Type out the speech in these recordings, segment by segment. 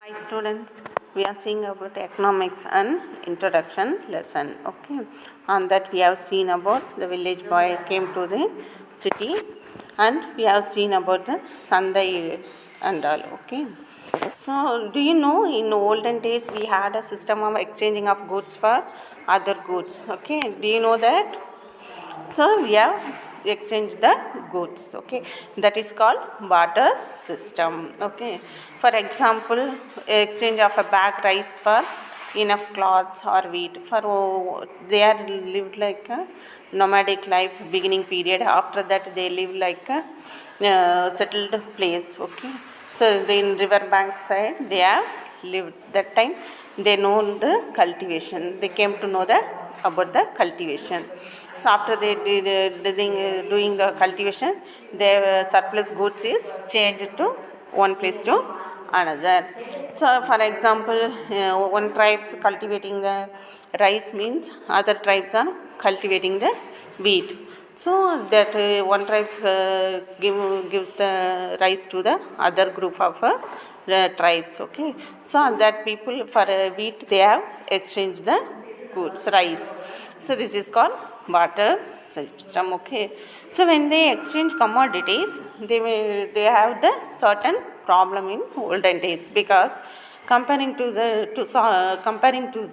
Hi students, we are seeing about economics and introduction lesson. Okay, on that we have seen about the village boy came to the city, and we have seen about the Sandai and all. Okay, so do you know in olden days we had a system of exchanging of goods for other goods. Okay, do you know that? So we have exchange the goods, okay, that is called barter system. Okay, for example, exchange of a bag rice for enough cloths or wheat for they are lived like a nomadic life beginning period. After that they live like a settled place. Okay, so in river bank side they have lived that time. They know the cultivation, they came to know the about the cultivation. So after they doing the cultivation, their surplus goods is changed to one place to another. So for example, one tribes cultivating the rice means other tribes are cultivating the wheat. So that one tribe gives the rice to the other group of tribes. Okay, so that people for wheat they have exchanged the goods rice. So this is called barter system. Okay, so when they exchange commodities, they have the certain problem in olden days, because comparing to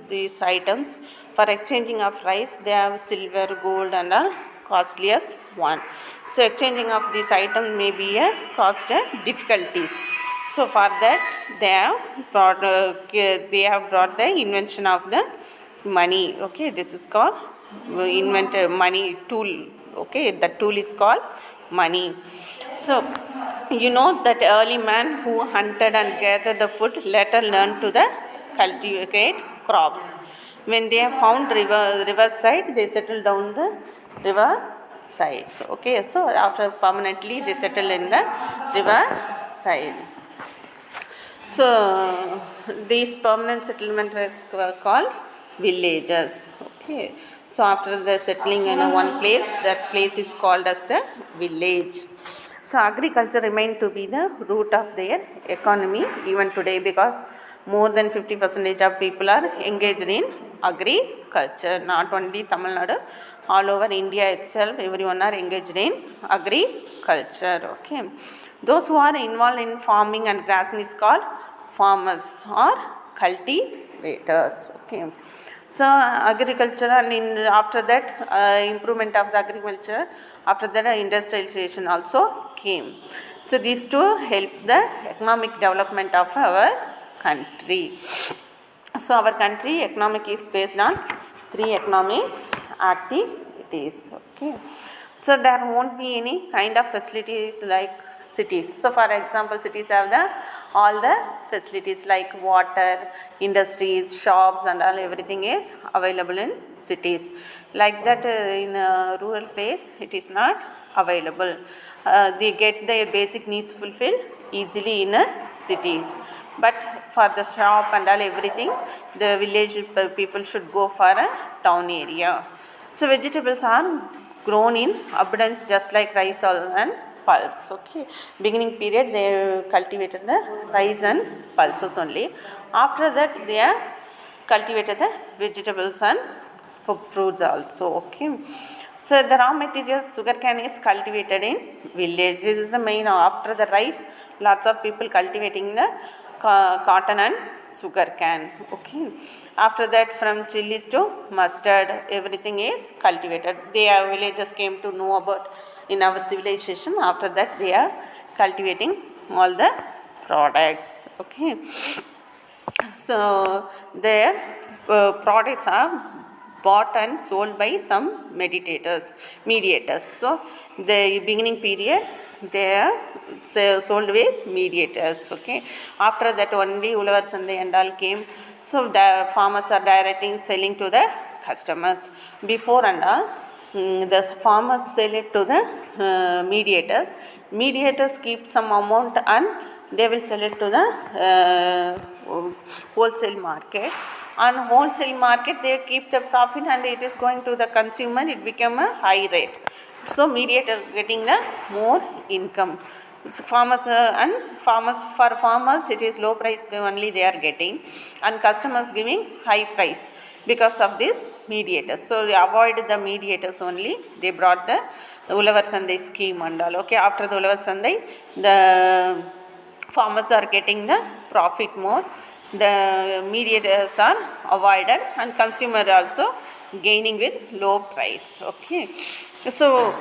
these items for exchanging of rice, they have silver, gold, and a costliest one. So exchanging of these items may be a cost difficulties. So for that they have brought the invention of the money. Okay, this is called invent money tool. Okay, the tool is called money. So you know that early man who hunted and gathered the food later learned to the cultivate crops. When they have found riverside, they settle down the river sides. Okay, so after permanently they settle in the river side. So these permanent settlement was called villages. Okay. So after the settling in one place, that place is called as the village. So agriculture remained to be the root of their economy even today, because more than 50% of people are engaged in agriculture. Not only Tamil Nadu, all over India itself, everyone are engaged in agriculture. Okay, those who are involved in farming and grazing is called farmers or cultivators. Okay, so agriculture, and after that improvement of the agriculture, after that industrialization also came. So these two help the economic development of our country. So our country economic is based on three economic activities. Okay, so there won't be any kind of facilities like cities. So for example, cities have the all the facilities like water, industries, shops, and all, everything is available in cities. Like that in a rural place it is not available. They get their basic needs fulfilled easily in cities, but for the shop and all everything, the village people should go for a town area. So vegetables are grown in abundance just like rice and pulse. Okay, beginning period they cultivated the rice and pulses only. After that they are cultivated the vegetables and fruits also. Okay, so the raw material sugarcane is cultivated in village. This is the main. After the rice, lots of people cultivating the cotton and sugarcane. Okay, after that from chilies to mustard, everything is cultivated. Their villagers came to know about in our civilization. After that they are cultivating all the products. Okay, so their products are bought and sold by some mediators. So the beginning period they are sold with mediators. Okay, after that only Ulavars and the and all came. So the farmers are directing selling to the customers. Before and all, the farmers sell it to the mediators. Mediators keep some amount and they will sell it to the wholesale market. On wholesale market they keep the profit and it is going to the consumer, it become a high rate. So mediator getting the more income. farmers and farmers, for farmers it is low price only they are getting, and customers giving high price because of this mediators. So they avoid the mediators only, they brought the Ulavar Sandai scheme and all. Okay, after the Ulavar Sandai, the farmers are getting the profit more, the mediators are avoided, and consumer also gaining with low price. Okay, so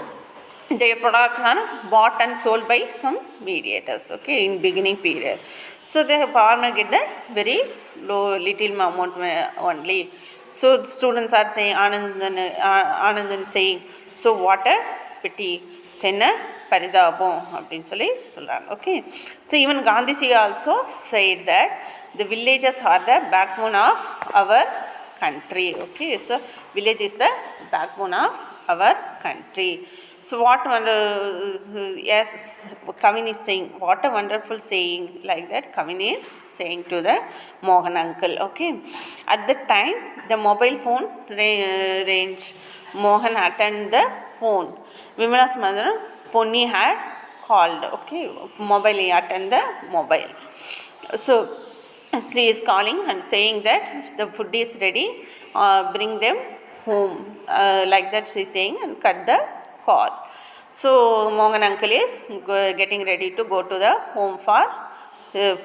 their products are bought and sold by some mediators, okay, in beginning period. So the farmer get the very low little amount only. So the students are saying, Anandan saying, so what a pity, chenna paridabam அப்படினு சொல்லி சொல்றாங்க. Okay, so even Gandhiji also said that the villages are the backbone of our country. Okay, so village is the backbone of our country. So what yes, Kavin is saying, what a wonderful saying, like that Kavin is saying to the Mohan uncle. Okay, at the time the mobile phone range, Mohan attended the phone, Vimala's mother Ponni had called. Okay, mobile, he attend the mobile. So she is calling and saying that the food is ready, bring them home, like that she is saying, and cut the call. So Mohan uncle is getting ready to go to the home for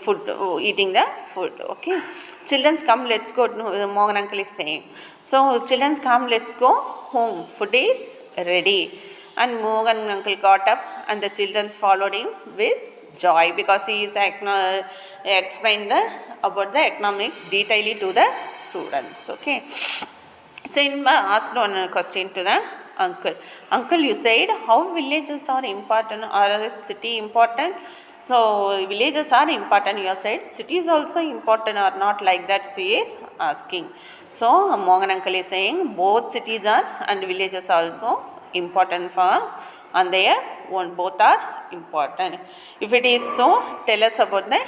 food, eating the food. Okay, children's come, let's go, Mohan uncle is saying. So children's come, let's go home, food is ready. And Mohan uncle got up and the children followed him with joy, because he is explained about the economics detailedly to the students. Okay, so Inba asked one question to the uncle. Uncle, you said how villages are important, or a city important? So villages are important, you said cities also important or not, like that she is asking. So Mohan uncle is saying both cities are and villages also important for, and their one, both are important. If it is so, tell us about the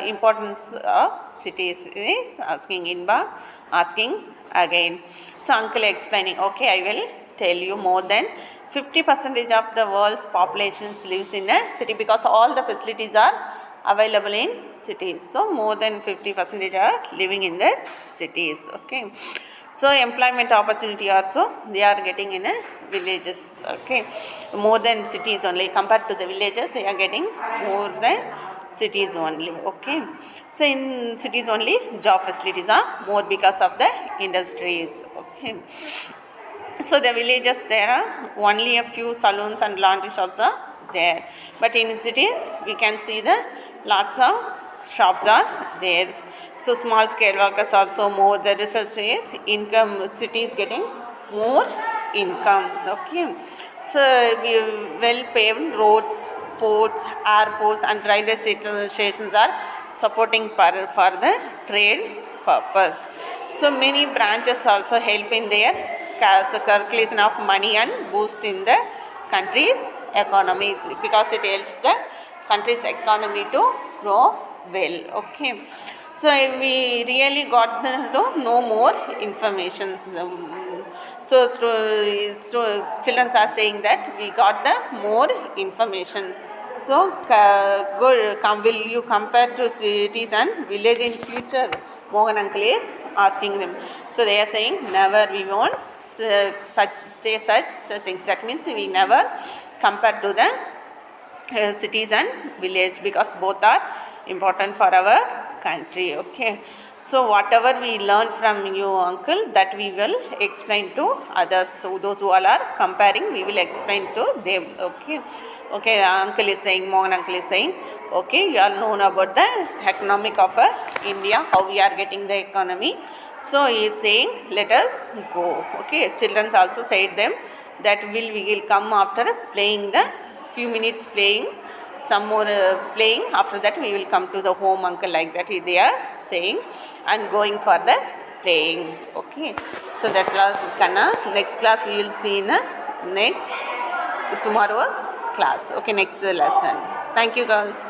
importance of cities, is asking Inba, asking again. So uncle explaining, okay, I will tell you, more than 50% of the world's population lives in a city, because all the facilities are available in cities. So more than 50% are living in the cities. Okay, so employment opportunity also they are getting in a villages. Okay, more than cities only, compared to the villages they are getting more than cities only. Okay, so in cities only job facilities are more because of the industries. Okay, so the villages there are only a few saloons and laundry shops are there, but in cities we can see the lots of shops are there. So small scale workers also more, the result is income, cities getting more income. Okay, so well paved roads, ports, airports and railway stations are supporting for the trade purpose. So many branches also help in their circulation of money and boost in the country's economy, because it helps the country's economy to grow well. Okay, so we really got to know more information. So children are saying that we got the more information. So good, will you compare to cities and village in future? Mohan uncle is asking them. So they are saying never, we won't say such things. That means we never compare to the cities and village, because both are important for our country. Okay, so whatever we learn from you uncle, that we will explain to others. So those who all are comparing, we will explain to them. Okay, okay, uncle is saying, Mohan uncle is saying, okay, you all know about the economic of India, how we are getting the economy. So he is saying let us go. Okay, children also said them that we will come after playing the few minutes, playing some more playing, after that we will come to the home uncle, like that they are saying, and going for the playing. Okay, so that class Kanna, next class we will see in next tomorrow's class. Okay, next lesson. Thank you girls.